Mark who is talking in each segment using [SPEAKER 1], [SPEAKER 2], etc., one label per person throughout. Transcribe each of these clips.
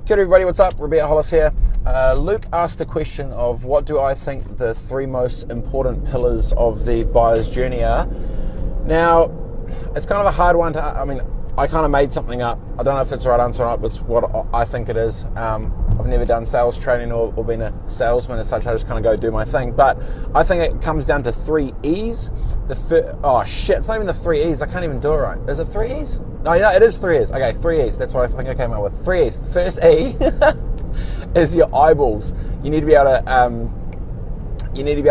[SPEAKER 1] Good everybody, what's up? Robett Hollis here. Luke asked a question of what do I think the three most important pillars of the buyer's journey are. Now, it's kind of a hard one to, I kind of made something up. I don't know if it's the right answer or not, but it's what I think it is. I've never done sales training or been a salesman as such. I just kind of go do my thing. But I think it comes down to 3 E's. Oh shit, it's not even the 3 E's. I can't even do it right. Is it 3 E's? No, yeah, it is 3 E's. Okay, 3 E's. That's what I think I came up with. 3 E's. The first E is your eyeballs. You need to be able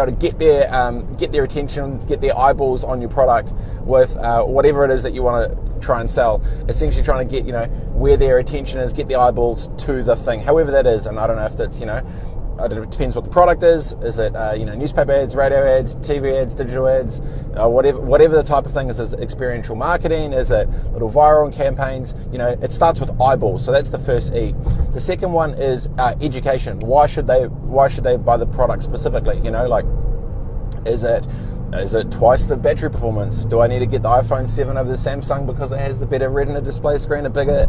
[SPEAKER 1] to get their attention, get their eyeballs on your product with whatever it is that you want to try and sell. Essentially trying to get, where their attention is, get the eyeballs to the thing, however that is. And I don't know if that's, it depends what the product is. Is it, newspaper ads, radio ads, TV ads, digital ads, whatever the type of thing is. Is it experiential marketing? Is it little viral campaigns? It starts with eyeballs. So that's the first E. The second one is education. Why should they buy the product specifically? Is it twice the battery performance? Do I need to get the iPhone 7 over the Samsung because it has the better retina display screen, a bigger,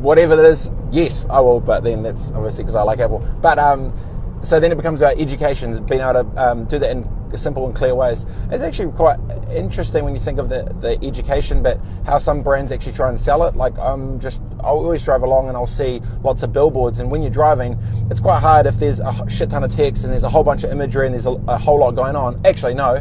[SPEAKER 1] whatever that is? Yes, I will, but then that's obviously because I like Apple. But so then it becomes about education, being able to do that in simple and clear ways. It's actually quite interesting when you think of the education bit, how some brands actually try and sell it. Like I'll always drive along and I'll see lots of billboards, and when you're driving, it's quite hard if there's a shit ton of text and there's a whole bunch of imagery and there's a whole lot going on. Actually, no.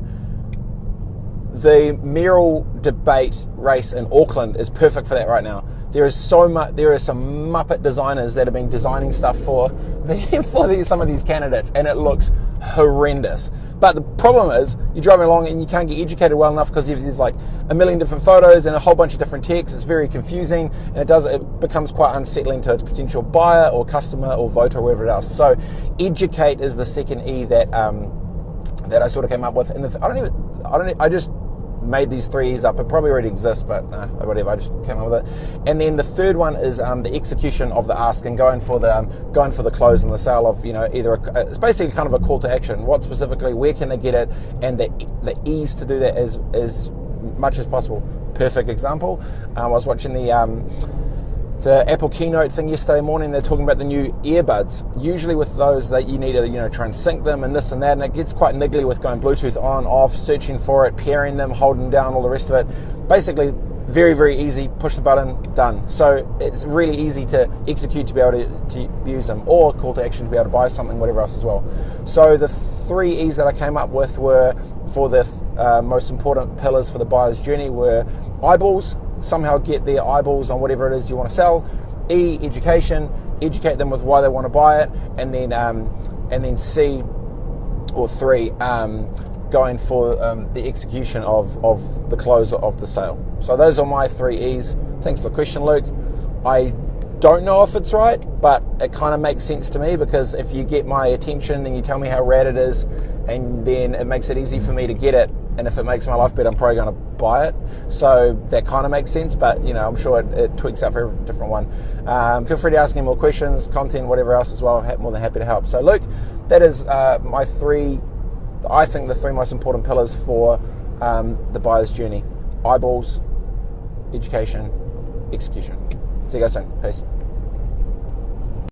[SPEAKER 1] The mayoral debate race in Auckland is perfect for that right now. There are some Muppet designers that have been designing stuff for some of these candidates, and it looks horrendous. But the problem is, you're driving along and you can't get educated well enough because there's like a million different photos and a whole bunch of different texts. It's very confusing, and it becomes quite unsettling to a potential buyer or customer or voter or whatever else. So, educate is the second E that I sort of came up with, and I just made these 3 E's up. It probably already exists, but whatever. I just came up with it. And then the third one is the execution of the ask and going for the close and the sale of it's basically kind of a call to action. What specifically? Where can they get it? And the ease to do that as much as possible. Perfect example. I was watching the Apple keynote thing yesterday morning. They're talking about the new earbuds. Usually with those, that you need to try and sync them and this and that, and it gets quite niggly with going Bluetooth on, off, searching for it, pairing them, holding down, all the rest of it. Basically, very, very easy. Push the button, done. So it's really easy to execute to be able to use them, or call to action to be able to buy something, whatever else as well. So the 3 E's that I came up with were for the most important pillars for the buyer's journey were eyeballs. Somehow get their eyeballs on whatever it is you want to sell. E, education, educate them with why they want to buy it, and then C or 3, going for the execution of the close of the sale. So those are my 3 E's. Thanks for the question, Luke. I don't know if it's right, but it kind of makes sense to me, because if you get my attention and you tell me how rad it is, and then it makes it easy for me to get it, and if it makes my life better, I'm probably going to buy it. So that kind of makes sense, but I'm sure it tweaks out for every different one. Feel free to ask me more questions, content, whatever else as well. I'm more than happy to help. So Luke, that is my 3, I think the 3 most important pillars for the buyer's journey: eyeballs, education, execution. See you guys soon. Peace.